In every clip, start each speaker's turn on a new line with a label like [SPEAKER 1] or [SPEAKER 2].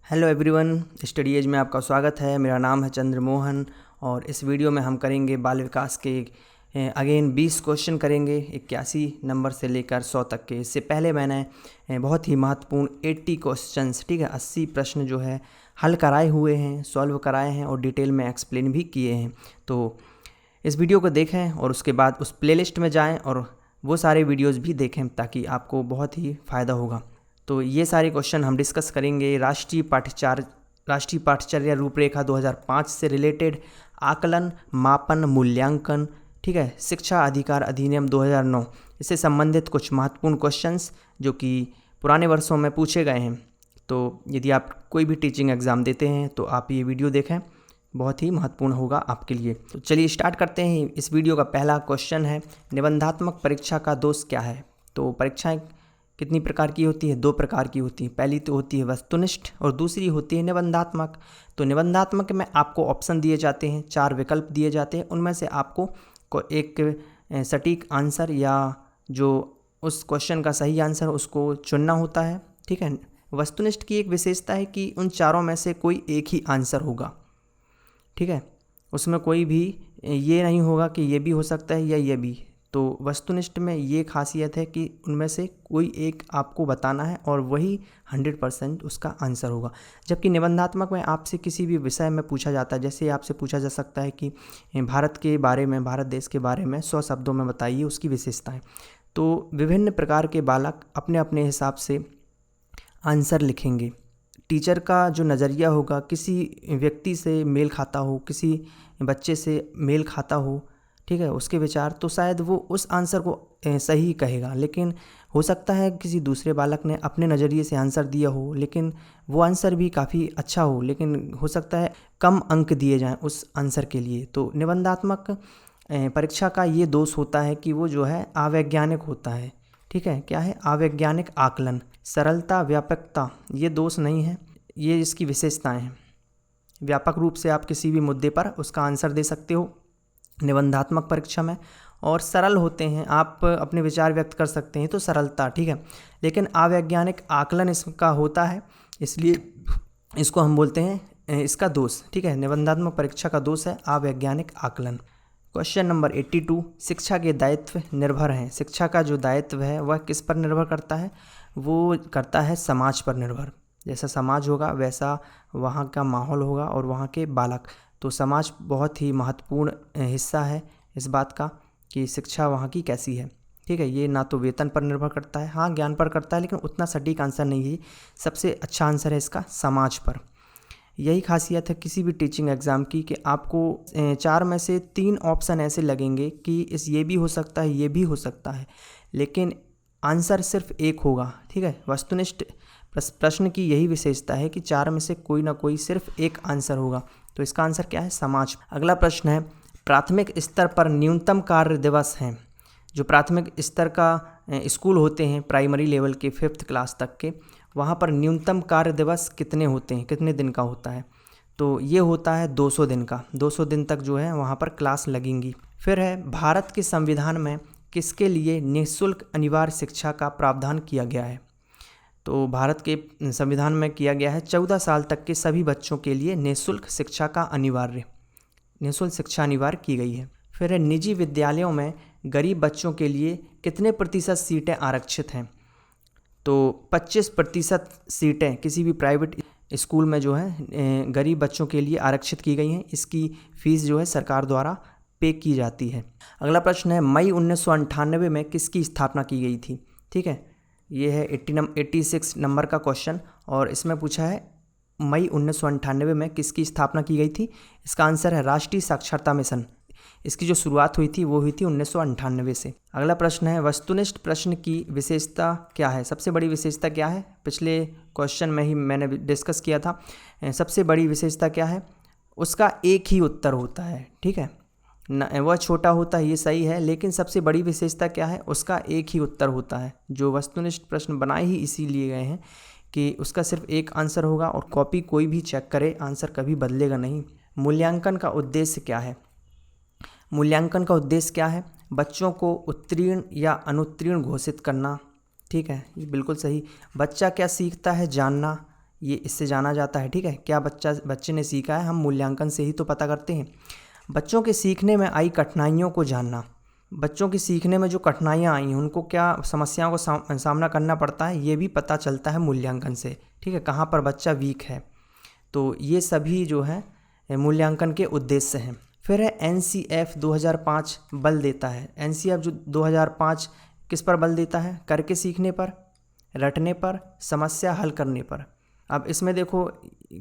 [SPEAKER 1] Hello everyone, study as में आपका स्वागत है। मेरा नाम है चंद्रमोहन और इस वीडियो में हम करेंगे बाल विकास के अगेन 20 क्वेश्चन करेंगे 81 नंबर से लेकर 100 तक के। इससे पहले मैंने बहुत ही महत्वपूर्ण 80 क्वेश्चंस, ठीक है, 80 प्रश्न जो है हल कराए हुए हैं, सॉल्व कराए हैं और डिटेल में एक्सप्लेन भी किए हैं। तो इस वीडियो को देखें और उसके बाद उस प्लेलिस्ट में जाएं और वो सारे वीडियोस भी देखें ताकि आपको बहुत ही फ़ायदा होगा। तो ये सारे क्वेश्चन हम डिस्कस करेंगे राष्ट्रीय पाठ्यचर्या रूपरेखा 2005 से रिलेटेड, आकलन, मापन, मूल्यांकन, ठीक है, शिक्षा अधिकार अधिनियम 2009 इससे संबंधित कुछ महत्वपूर्ण क्वेश्चंस जो कि पुराने वर्षों में पूछे गए हैं। तो यदि आप कोई भी टीचिंग एग्ज़ाम देते हैं तो आप ये वीडियो देखें, बहुत ही महत्वपूर्ण होगा आपके लिए। तो चलिए स्टार्ट करते हैं। इस वीडियो का पहला क्वेश्चन है, निबंधात्मक परीक्षा का दोष क्या है। तो परीक्षाएं कितनी प्रकार की होती है? 2 प्रकार की होती है। पहली तो होती है वस्तुनिष्ठ और दूसरी होती है निबंधात्मक। तो निबंधात्मक में आपको ऑप्शन दिए जाते हैं, 4 विकल्प दिए जाते हैं, उनमें से आपको एक सटीक आंसर या जो उस क्वेश्चन का सही आंसर उसको चुनना होता है, ठीक है। वस्तुनिष्ठ की एक विशेषता है कि उन चारों में से कोई एक ही आंसर होगा, ठीक है, उसमें कोई भी ये नहीं होगा कि ये भी हो सकता है या ये भी। तो वस्तुनिष्ठ में ये खासियत है कि उनमें से कोई एक आपको बताना है और वही 100% उसका आंसर होगा। जबकि निबंधात्मक में आपसे किसी भी विषय में पूछा जाता है, जैसे आपसे पूछा जा सकता है कि भारत के बारे में, भारत देश के बारे में 100 शब्दों में बताइए उसकी विशेषताएं। तो विभिन्न प्रकार के बालक अपने अपने हिसाब से आंसर लिखेंगे। टीचर का जो नज़रिया होगा किसी व्यक्ति से मेल खाता हो, किसी बच्चे से मेल खाता हो, ठीक है, उसके विचार, तो शायद वो उस आंसर को सही कहेगा। लेकिन हो सकता है किसी दूसरे बालक ने अपने नज़रिए से आंसर दिया हो लेकिन वो आंसर भी काफ़ी अच्छा हो, लेकिन हो सकता है कम अंक दिए जाएं उस आंसर के लिए। तो निबंधात्मक परीक्षा का ये दोष होता है कि वो जो है अवैज्ञानिक होता है, ठीक है। क्या है? अवैज्ञानिक आकलन। सरलता, व्यापकता ये दोष नहीं है, ये इसकी विशेषताएं हैं। व्यापक रूप से आप किसी भी मुद्दे पर उसका आंसर दे सकते हो निबंधात्मक परीक्षा में, और सरल होते हैं, आप अपने विचार व्यक्त कर सकते हैं, तो सरलता, ठीक है। लेकिन अवैज्ञानिक आकलन इसका होता है, इसलिए इसको हम बोलते हैं इसका दोष, ठीक है। निबंधात्मक परीक्षा का दोष है अवैज्ञानिक आकलन। क्वेश्चन नंबर 82, शिक्षा के दायित्व निर्भर हैं। शिक्षा का जो दायित्व है वह किस पर निर्भर करता है? वो करता है समाज पर निर्भर। जैसा समाज होगा वैसा वहाँ का माहौल होगा और वहाँ के बालक। तो समाज बहुत ही महत्वपूर्ण हिस्सा है इस बात का कि शिक्षा वहाँ की कैसी है, ठीक है। ये ना तो वेतन पर निर्भर करता है, हाँ ज्ञान पर करता है, लेकिन उतना सटीक आंसर नहीं है। सबसे अच्छा आंसर है इसका समाज पर। यही खासियत है किसी भी टीचिंग एग्ज़ाम की कि आपको 4 में से 3 ऑप्शन ऐसे लगेंगे कि ये भी हो सकता है, ये भी हो सकता है, लेकिन आंसर सिर्फ एक होगा, ठीक है। वस्तुनिष्ठ प्रश्न की यही विशेषता है कि 4 में से कोई ना कोई सिर्फ एक आंसर होगा। तो इसका आंसर क्या है? समाज। अगला प्रश्न है, प्राथमिक स्तर पर न्यूनतम कार्य दिवस हैं। जो प्राथमिक स्तर का स्कूल होते हैं, प्राइमरी लेवल के 5th क्लास तक के, वहाँ पर न्यूनतम कार्य दिवस कितने होते हैं, कितने दिन का होता है? तो ये होता है 200 दिन का। 200 दिन तक जो है वहाँ पर क्लास लगेंगी। फिर है, भारत के संविधान में किसके लिए निःशुल्क अनिवार्य शिक्षा का प्रावधान किया गया है? तो भारत के संविधान में किया गया है 14 साल तक के सभी बच्चों के लिए निःशुल्क शिक्षा अनिवार्य की गई है। फिर है, निजी विद्यालयों में गरीब बच्चों के लिए कितने प्रतिशत सीटें आरक्षित हैं? तो 25% सीटें किसी भी प्राइवेट स्कूल में जो है गरीब बच्चों के लिए आरक्षित की गई हैं। इसकी फ़ीस जो है सरकार द्वारा पे की जाती है। अगला प्रश्न है, मई 1998 में किसकी स्थापना की गई थी? ठीक है, ये है 86 नंबर का क्वेश्चन और इसमें पूछा है मई 1998 में किसकी स्थापना की गई थी? इसका आंसर है राष्ट्रीय साक्षरता मिशन। इसकी जो शुरुआत हुई थी वो हुई थी 1998 से। अगला प्रश्न है, वस्तुनिष्ठ प्रश्न की विशेषता क्या है? सबसे बड़ी विशेषता क्या है? पिछले क्वेश्चन में ही मैंने डिस्कस किया था। सबसे बड़ी विशेषता क्या है? उसका एक ही उत्तर होता है, ठीक है न, वह छोटा होता है, ये सही है, लेकिन सबसे बड़ी विशेषता क्या है? उसका एक ही उत्तर होता है। जो वस्तुनिष्ठ प्रश्न बनाए ही इसीलिए गए हैं कि उसका सिर्फ एक आंसर होगा और कॉपी कोई भी चेक करे, आंसर कभी बदलेगा नहीं। मूल्यांकन का उद्देश्य क्या है? मूल्यांकन का उद्देश्य क्या है? बच्चों को उत्तीर्ण या अनुत्तीर्ण घोषित करना, ठीक है, ये बिल्कुल सही। बच्चा क्या सीखता है? जानना, ये इससे जाना जाता है। ठीक है, क्या बच्चे ने सीखा है, हम मूल्यांकन से ही तो पता करते हैं। बच्चों के सीखने में आई कठिनाइयों को जानना, बच्चों की सीखने में जो कठिनाइयाँ आई हैं उनको क्या समस्याओं को सामना करना पड़ता है, ये भी पता चलता है मूल्यांकन से। ठीक है, कहाँ पर बच्चा वीक है, तो ये सभी जो है मूल्यांकन के उद्देश्य हैं। फिर है NCF 2005 बल देता है। NCF जो 2005 किस पर बल देता है, करके सीखने पर, रटने पर, समस्या हल करने पर। अब इसमें देखो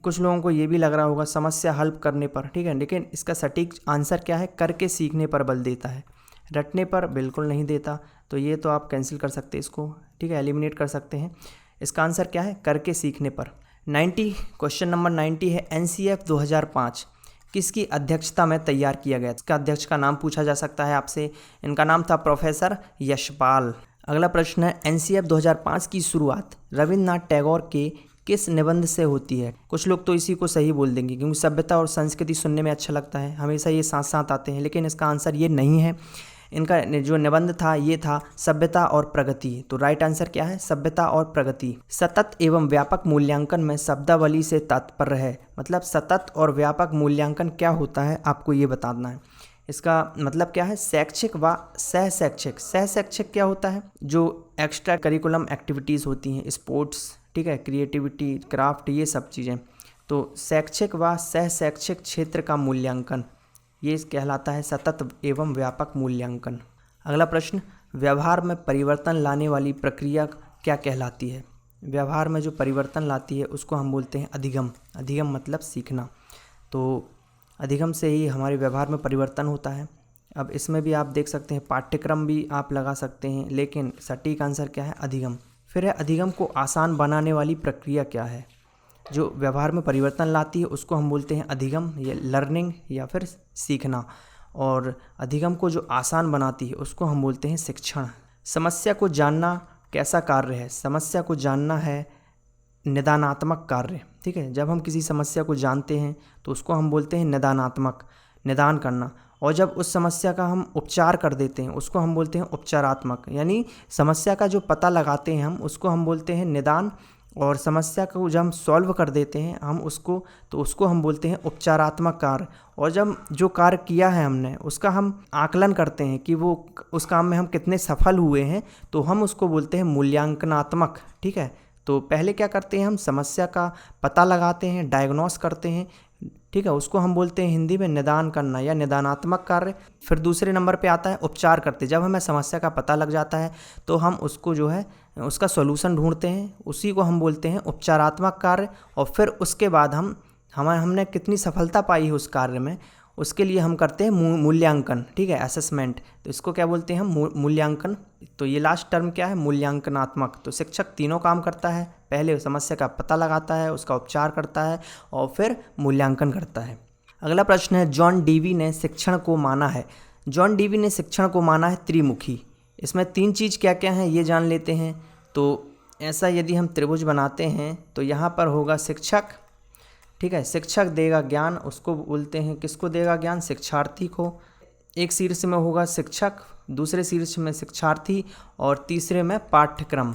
[SPEAKER 1] कुछ लोगों को ये भी लग रहा होगा समस्या हल करने पर, ठीक है, लेकिन इसका सटीक आंसर क्या है, करके सीखने पर बल देता है। रटने पर बिल्कुल नहीं देता, तो ये तो आप कैंसिल कर सकते हैं इसको, ठीक है, एलिमिनेट कर सकते हैं। इसका आंसर क्या है, करके सीखने पर। 90 क्वेश्चन नंबर 90 है NCF 2005 किसकी अध्यक्षता में तैयार किया गया। इसका अध्यक्ष का नाम पूछा जा सकता है आपसे, इनका नाम था प्रोफेसर यशपाल। अगला प्रश्न है NCF 2005 की शुरुआत रविन्द्रनाथ टैगोर के किस निबंध से होती है। कुछ लोग तो इसी को सही बोल देंगे क्योंकि सभ्यता और संस्कृति सुनने में अच्छा लगता है, हमेशा ये साथ साथ आते हैं, लेकिन इसका आंसर ये नहीं है। इनका जो निबंध था ये था सभ्यता और प्रगति। तो राइट आंसर क्या है, सभ्यता और प्रगति। सतत एवं व्यापक मूल्यांकन में शब्दावली से तात्पर्य है, मतलब सतत और व्यापक मूल्यांकन क्या होता है आपको ये बताना है। इसका मतलब क्या है, शैक्षिक व सहशैक्षिक। सहशैक्षिक क्या होता है, जो एक्स्ट्रा करिकुलम एक्टिविटीज़ होती हैं, स्पोर्ट्स, ठीक है, क्रिएटिविटी, क्राफ्ट, ये सब चीज़ें। तो शैक्षिक व सहशैक्षिक क्षेत्र का मूल्यांकन ये कहलाता है सतत एवं व्यापक मूल्यांकन। अगला प्रश्न, व्यवहार में परिवर्तन लाने वाली प्रक्रिया क्या कहलाती है। व्यवहार में जो परिवर्तन लाती है उसको हम बोलते हैं अधिगम। अधिगम मतलब सीखना, तो अधिगम से ही हमारे व्यवहार में परिवर्तन होता है। अब इसमें भी आप देख सकते हैं पाठ्यक्रम भी आप लगा सकते हैं, लेकिन सटीक आंसर क्या है, अधिगम। फिर है अधिगम को आसान बनाने वाली प्रक्रिया क्या है। जो व्यवहार में परिवर्तन लाती है उसको हम बोलते हैं अधिगम, या लर्निंग, या फिर सीखना। और अधिगम को जो आसान बनाती है उसको हम बोलते हैं शिक्षण। समस्या को जानना कैसा कार्य है, समस्या को जानना है निदानात्मक कार्य। ठीक है, जब हम किसी समस्या को जानते हैं तो उसको हम बोलते हैं निदानात्मक, निदान करना। और जब उस समस्या का हम उपचार कर देते हैं उसको हम बोलते हैं उपचारात्मक। यानी समस्या का जो पता लगाते हैं हम उसको हम बोलते हैं निदान, और समस्या को जब हम सॉल्व कर देते हैं हम उसको, तो उसको हम बोलते हैं उपचारात्मक कार्य। और जब जो कार्य किया है हमने उसका हम आकलन करते हैं कि वो उस काम में हम कितने सफल हुए हैं, तो हम उसको बोलते हैं मूल्यांकनात्मक। ठीक है, तो पहले क्या करते हैं, हम समस्या का पता लगाते हैं, डायग्नोस करते हैं, ठीक है, उसको हम बोलते हैं हिंदी में निदान करना या निदानात्मक कार्य। फिर दूसरे नंबर पे आता है उपचार करते। जब हमें समस्या का पता लग जाता है तो हम उसको जो है उसका सॉल्यूशन ढूंढते हैं, उसी को हम बोलते हैं उपचारात्मक कार्य। और फिर उसके बाद हमने कितनी सफलता पाई है उस कार्य में, उसके लिए हम करते हैं मूल्यांकन। ठीक है, असेसमेंट, तो इसको क्या बोलते हैं हम, मूल्यांकन। तो ये लास्ट टर्म क्या है, मूल्यांकनात्मक। तो शिक्षक तीनों काम करता है, पहले समस्या का पता लगाता है, उसका उपचार करता है और फिर मूल्यांकन करता है। अगला प्रश्न है, जॉन डीवी ने शिक्षण को माना है। जॉन डीवी ने शिक्षण को माना है त्रिमुखी। इसमें तीन चीज़ क्या क्या हैं ये जान लेते हैं। तो ऐसा यदि हम त्रिभुज बनाते हैं तो यहाँ पर होगा शिक्षक, ठीक है, शिक्षक देगा ज्ञान, उसको बोलते हैं, किसको देगा ज्ञान, शिक्षार्थी को। एक शीर्ष में होगा शिक्षक, दूसरे शीर्ष में शिक्षार्थी और तीसरे में पाठ्यक्रम।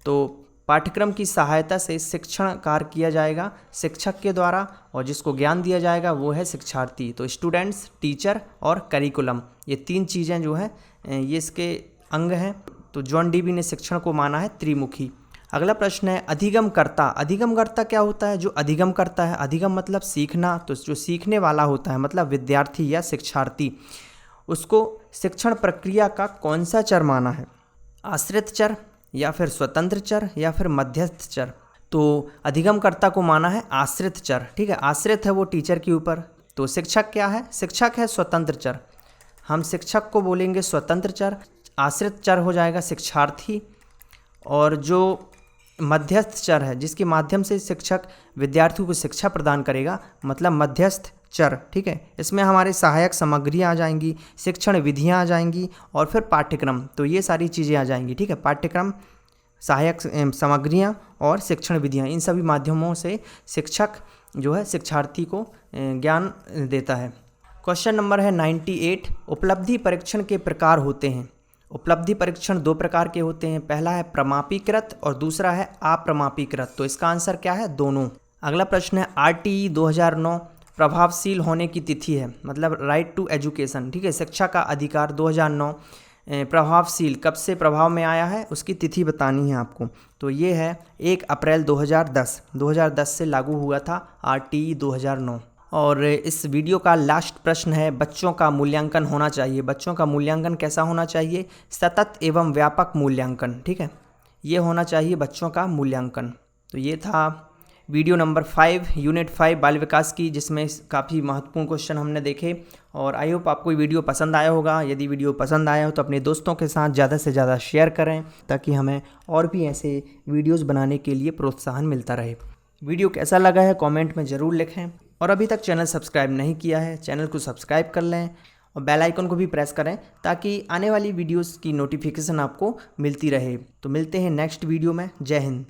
[SPEAKER 1] तो पाठ्यक्रम की सहायता से शिक्षण कार्य किया जाएगा शिक्षक के द्वारा, और जिसको ज्ञान दिया जाएगा वो है शिक्षार्थी। तो स्टूडेंट्स, टीचर और करिकुलम, ये तीन चीज़ें जो है ये इसके अंग हैं। तो जॉन डीवी ने शिक्षण को माना है त्रिमुखी। अगला प्रश्न है, अधिगमकर्ता। अधिगमकर्ता क्या होता है, जो अधिगम करता है, अधिगम मतलब सीखना, तो जो सीखने वाला होता है मतलब विद्यार्थी या शिक्षार्थी, उसको शिक्षण प्रक्रिया का कौन सा चर माना है, आश्रित चर या फिर स्वतंत्र चर या फिर मध्यस्थ चर। तो अधिगमकर्ता को माना है आश्रित चर। ठीक है, आश्रित है वो टीचर के ऊपर। तो शिक्षक क्या है, शिक्षक है स्वतंत्र चर, हम शिक्षक को बोलेंगे स्वतंत्र चर। आश्रित चर हो जाएगा शिक्षार्थी, और जो मध्यस्थ चर है जिसके माध्यम से शिक्षक विद्यार्थियों को शिक्षा प्रदान करेगा, मतलब मध्यस्थ चर। ठीक है, इसमें हमारे सहायक सामग्रियाँ आ जाएंगी, शिक्षण विधियाँ आ जाएंगी और फिर पाठ्यक्रम। तो ये सारी चीज़ें आ जाएंगी। ठीक है, पाठ्यक्रम, सहायक सामग्रियाँ और शिक्षण विधियाँ, इन सभी माध्यमों से शिक्षक जो है शिक्षार्थी को ज्ञान देता है। क्वेश्चन नंबर है 98, उपलब्धि परीक्षण के प्रकार होते हैं। उपलब्धि परीक्षण दो प्रकार के होते हैं, पहला है प्रमापीकृत और दूसरा है अप्रमापीकृत। तो इसका आंसर क्या है? दोनों। अगला प्रश्न है RTE 2009 प्रभावशील होने की तिथि है, मतलब राइट टू एजुकेशन, ठीक है, शिक्षा का अधिकार 2009 प्रभावशील कब से प्रभाव में आया है, उसकी तिथि बतानी है आपको। तो ये है 1 अप्रैल 2010 से लागू हुआ था RTE 2009। और इस वीडियो का लास्ट प्रश्न है, बच्चों का मूल्यांकन होना चाहिए। बच्चों का मूल्यांकन कैसा होना चाहिए? सतत एवं व्यापक मूल्यांकन, ठीक है, ये होना चाहिए बच्चों का मूल्यांकन। तो ये था वीडियो नंबर 5 यूनिट 5 बाल विकास की, जिसमें काफ़ी महत्वपूर्ण क्वेश्चन हमने देखे। और आई होप आपको ये वीडियो पसंद आया होगा। यदि वीडियो पसंद आया हो तो अपने दोस्तों के साथ ज़्यादा से ज़्यादा शेयर करें, ताकि हमें और भी ऐसे वीडियोस बनाने के लिए प्रोत्साहन मिलता रहे। वीडियो कैसा लगा है कमेंट में ज़रूर लिखें, और अभी तक चैनल सब्सक्राइब नहीं किया है चैनल को सब्सक्राइब कर लें और बेल आइकन को भी प्रेस करें, ताकि आने वाली वीडियोस की नोटिफिकेशन आपको मिलती रहे। तो मिलते हैं नेक्स्ट वीडियो में। जय हिंद।